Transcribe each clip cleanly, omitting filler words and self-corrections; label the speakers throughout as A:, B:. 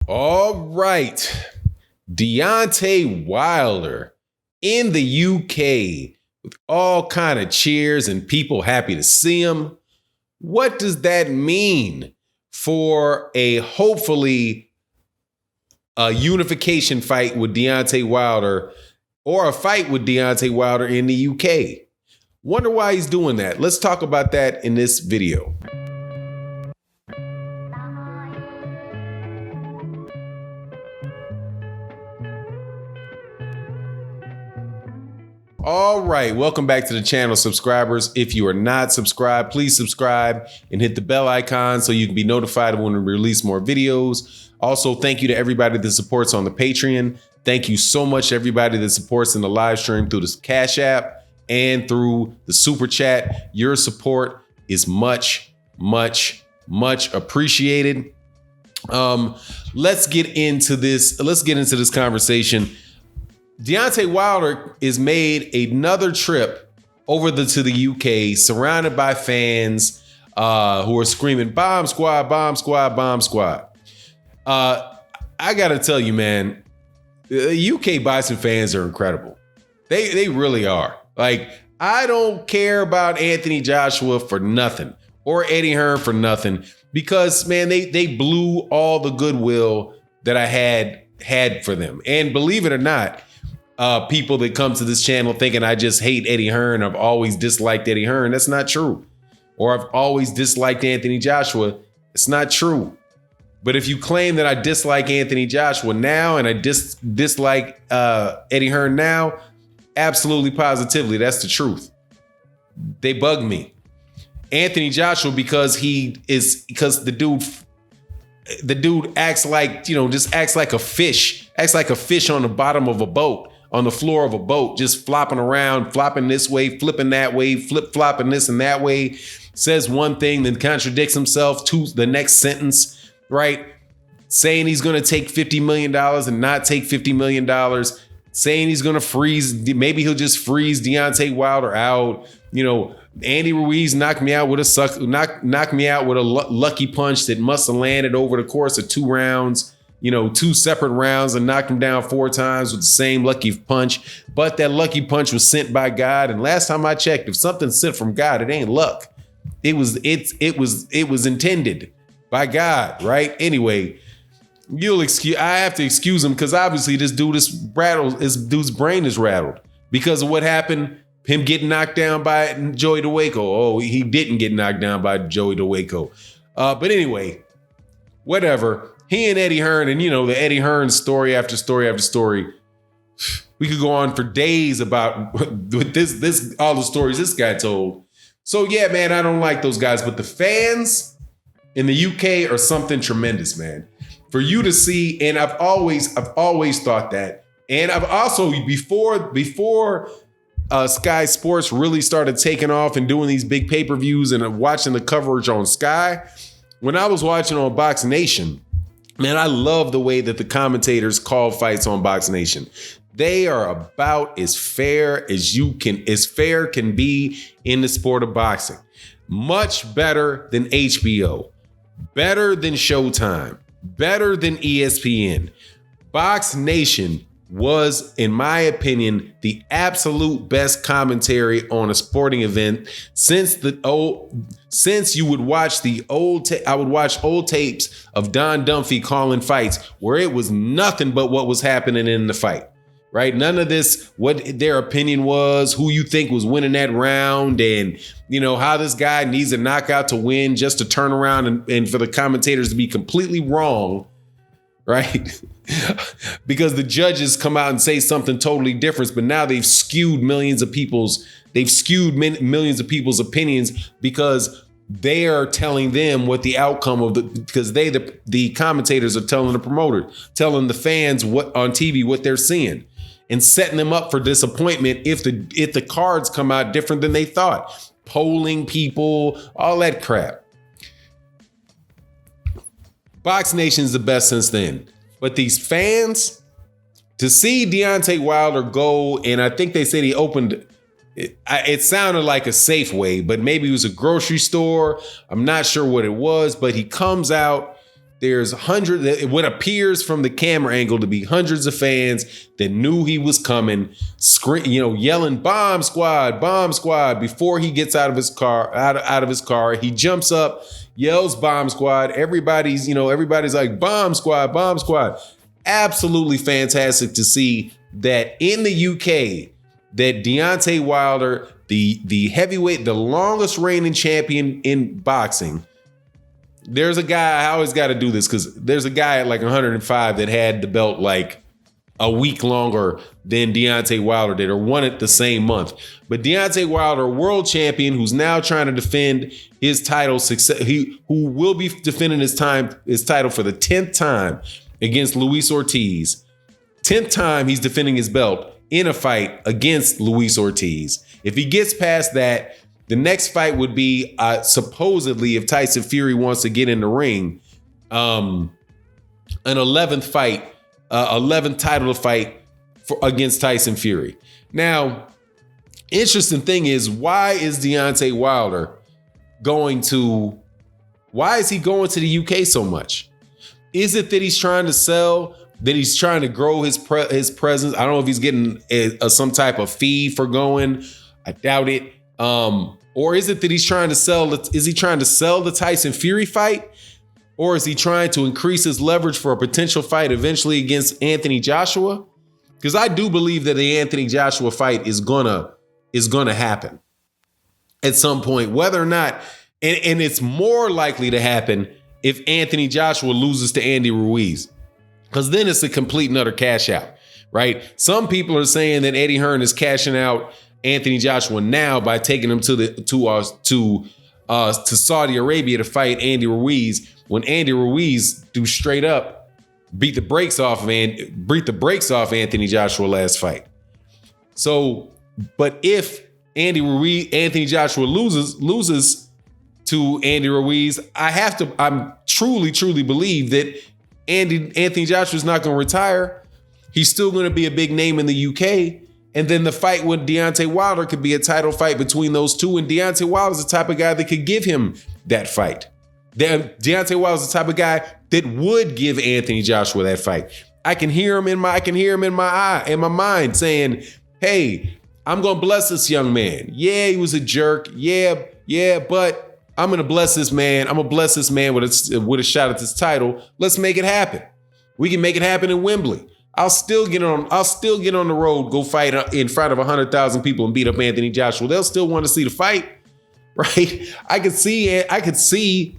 A: All right. Deontay Wilder in the UK with all kind of cheers and people happy to see him. What does that mean for a hopefully a unification fight with Deontay Wilder or a fight with Deontay Wilder in the UK? Wonder why he's doing that. Let's talk about that in this video. All right, welcome back to the channel, subscribers. If you are not subscribed, please subscribe and hit the bell icon so you can be notified when we release more videos. Also, thank you to everybody that supports on the Patreon. Thank you so much to everybody that supports in the live stream through the Cash App and through the Super Chat. Your support is much, much, much appreciated. Let's get into this. Let's get into this conversation. Deontay Wilder is made another trip over to the UK, surrounded by fans who are screaming, "Bomb Squad, Bomb Squad, Bomb Squad." I gotta tell you, man, the UK Bison fans are incredible. They really are. Like, I don't care about Anthony Joshua for nothing or Eddie Hearn for nothing because, man, they blew all the goodwill that I had for them. And believe it or not, people that come to this channel thinking I just hate Eddie Hearn, I've always disliked Eddie Hearn. That's not true. Or I've always disliked Anthony Joshua. It's not true. But if you claim that I dislike Anthony Joshua now and I dislike Eddie Hearn now, absolutely positively, that's the truth. They bug me. Anthony Joshua because the dude acts like, just acts like a fish on the bottom of a boat, on the floor of a boat, just flopping around, flopping this way, flipping that way, flip-flopping this and that way, says one thing, then contradicts himself to the next sentence, right? Saying he's going to take $50 million and not take $50 million, saying he's going to freeze, maybe he'll just freeze Deontay Wilder out. Andy Ruiz knocked me out with a lucky punch that must have landed over the course of 2 rounds. 2 separate rounds, and knocked him down 4 times with the same lucky punch. But that lucky punch was sent by God. And last time I checked, if something's sent from God, it ain't luck. It was intended by God, right? Anyway, I have to excuse him because obviously this dude's brain is rattled because of what happened. Him getting knocked down by Joey DeWaco. Oh, he didn't get knocked down by Joey DeWaco. But anyway, whatever. He and Eddie Hearn, and the Eddie Hearn story after story after story. We could go on for days about this all the stories this guy told. So yeah, man, I don't like those guys, but the fans in the UK are something tremendous, man. For you to see, and I've always thought that, and I've also before Sky Sports really started taking off and doing these big pay-per-views and watching the coverage on Sky, when I was watching on Box Nation. Man, I love the way that the commentators call fights on Box Nation. They are about as fair can be in the sport of boxing. Much better than HBO, better than Showtime, better than ESPN. Box Nation was, in my opinion, the absolute best commentary on a sporting event since you would watch I would watch old tapes of Don Dunphy calling fights where it was nothing but what was happening in the fight, right? None of this, what their opinion was, who you think was winning that round, and how this guy needs a knockout to win just to turn around and for the commentators to be completely wrong, right? Because the judges come out and say something totally different, but now they've skewed millions of people's opinions because they are telling them what the outcome of because the commentators are telling the promoter, telling the fans what on TV what they're seeing, and setting them up for disappointment if the cards come out different than they thought, polling people, all that crap. Box Nation's the best since then. But these fans, to see Deontay Wilder go, and I think they said he opened, it sounded like a Safeway, but maybe it was a grocery store. I'm not sure what it was, but he comes out there's what appears from the camera angle to be hundreds of fans that knew he was coming, yelling "Bomb Squad, Bomb Squad" before he gets out of his car. Out of his car, he jumps up, yells "Bomb Squad." Everybody's like "Bomb Squad, Bomb Squad." Absolutely fantastic to see that in the UK, that Deontay Wilder, the heavyweight, the longest reigning champion in boxing. There's a guy, I always got to do this because there's a guy at like 105 that had the belt like a week longer than Deontay Wilder did, or won it the same month. But Deontay Wilder, world champion, who's now trying to defend his title, who will be defending his title for the 10th time against Luis Ortiz. 10th time he's defending his belt in a fight against Luis Ortiz. If he gets past that, the next fight would be supposedly, if Tyson Fury wants to get in the ring, an 11th fight, 11th title to fight against Tyson Fury. Now, interesting thing is, why is Deontay Wilder going to the UK so much? Is it that he's trying to sell? That he's trying to grow his presence? I don't know if he's getting some type of fee for going. I doubt it. Or is it that he's trying to sell? Is he trying to sell the Tyson Fury fight? Or is he trying to increase his leverage for a potential fight eventually against Anthony Joshua? Because I do believe that the Anthony Joshua fight is gonna happen at some point, whether or not, and it's more likely to happen if Anthony Joshua loses to Andy Ruiz, because then it's a complete and utter cash out, right? Some people are saying that Eddie Hearn is cashing out Anthony Joshua now by taking him to Saudi Arabia to fight Andy Ruiz, when Andy Ruiz straight up beat the brakes off Anthony Joshua last fight. So, but if Anthony Joshua loses to Andy Ruiz, I'm truly believe that Anthony Joshua is not going to retire. He's still going to be a big name in the UK. And then the fight with Deontay Wilder could be a title fight between those two. And Deontay Wilder's the type of guy that could give him that fight. Deontay Wilder's the type of guy that would give Anthony Joshua that fight. I can hear him in my mind saying, "Hey, I'm going to bless this young man. Yeah, he was a jerk. Yeah, but I'm going to bless this man. I'm going to bless this man with a shot at this title. Let's make it happen. We can make it happen in Wembley. I'll still get on the road, go fight in front of 100,000 people and beat up Anthony Joshua. They'll still want to see the fight, right? I could see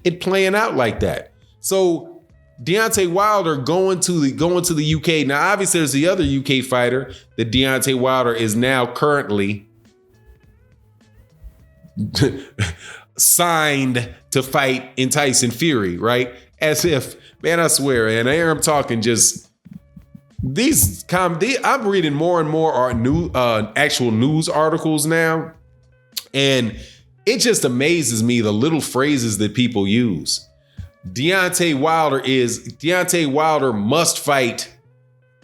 A: it playing out like that. So Deontay Wilder going to the UK. Now, obviously, there's the other UK fighter that Deontay Wilder is now currently signed to fight in Tyson Fury, right? As if, man, I swear, and here I'm talking just. I'm reading more and more actual news articles now, and it just amazes me the little phrases that people use. Deontay Wilder must fight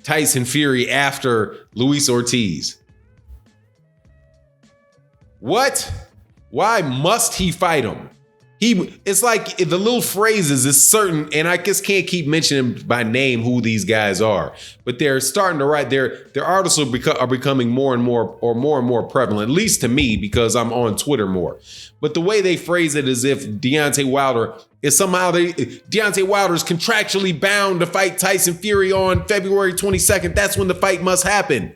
A: Tyson Fury after Luis Ortiz. What? Why must he fight him? It's like the little phrases is certain, and I just can't keep mentioning by name who these guys are, but they're starting to write their articles are becoming more and more prevalent, at least to me, because I'm on Twitter more. But the way they phrase it is if Deontay Wilder is Deontay Wilder is contractually bound to fight Tyson Fury on February 22nd. That's when the fight must happen.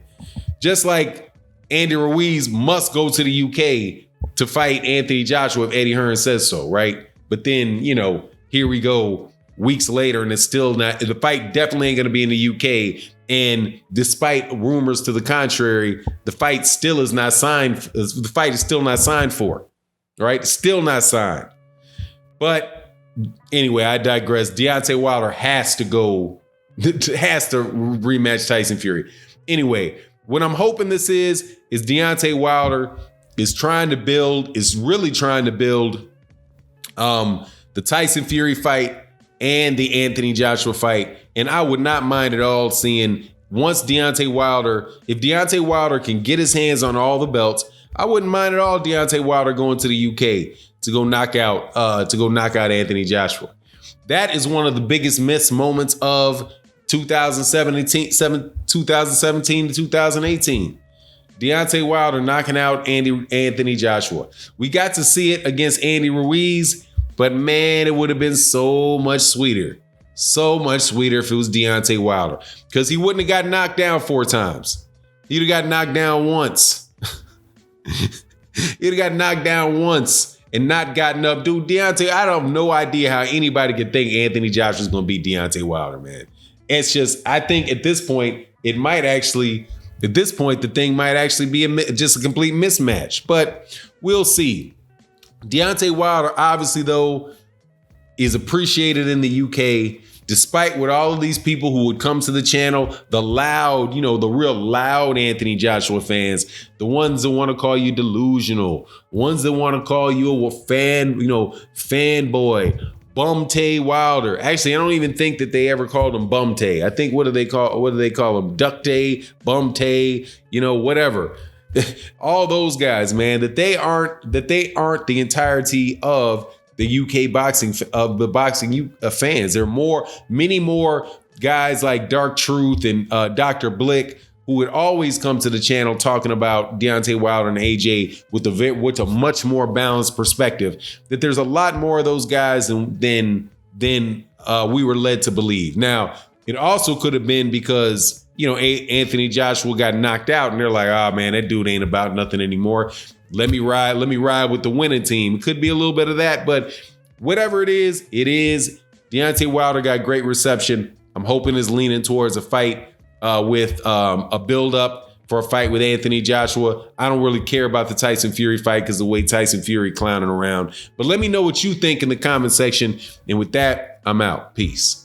A: Just like Andy Ruiz must go to the UK to fight Anthony Joshua if Eddie Hearn says so, right? But then, here we go weeks later, and it's still not, the fight definitely ain't going to be in the UK. And despite rumors to the contrary, the fight still is not signed. The fight is still not signed for, right? Still not signed. But anyway, I digress. Deontay Wilder has to rematch Tyson Fury. Anyway, what I'm hoping this is Deontay Wilder is really trying to build the Tyson Fury fight and the Anthony Joshua fight. And I would not mind at all seeing if Deontay Wilder can get his hands on all the belts, I wouldn't mind at all Deontay Wilder going to the UK to go knock out Anthony Joshua. That is one of the biggest missed moments of 2017 to 2018. Deontay Wilder knocking out Anthony Joshua. We got to see it against Andy Ruiz, but man, it would have been so much sweeter. So much sweeter if it was Deontay Wilder. Because he wouldn't have got knocked down 4 times. He'd have got knocked down once. He'd have got knocked down once and not gotten up. Dude, Deontay, I have no idea how anybody could think Anthony Joshua's going to beat Deontay Wilder, man. It's just, I think at this point, the thing might actually be just a complete mismatch. But we'll see. Deontay Wilder, obviously, though, is appreciated in the UK, despite what all of these people who would come to the channel, the loud, the real loud Anthony Joshua fans, the ones that want to call you delusional, ones that want to call you a fanboy, Bumtay Wilder. Actually, I don't even think that they ever called him Bumtay. I think what do they call him? Ducktay, Bumtay, whatever. All those guys, man, that they aren't the entirety of the UK boxing fans. There are many more guys like Dark Truth and Dr. Blick who would always come to the channel talking about Deontay Wilder and AJ with a much more balanced perspective. That there's a lot more of those guys than we were led to believe. Now, it also could have been because Anthony Joshua got knocked out, and they're like, "Oh man, that dude ain't about nothing anymore. Let me ride with the winning team." It could be a little bit of that, but whatever it is, it is. Deontay Wilder got great reception. I'm hoping is leaning towards a fight with a build-up for a fight with Anthony Joshua. I don't really care about the Tyson Fury fight because the way Tyson Fury clowning around. But let me know what you think in the comment section. And with that, I'm out. Peace.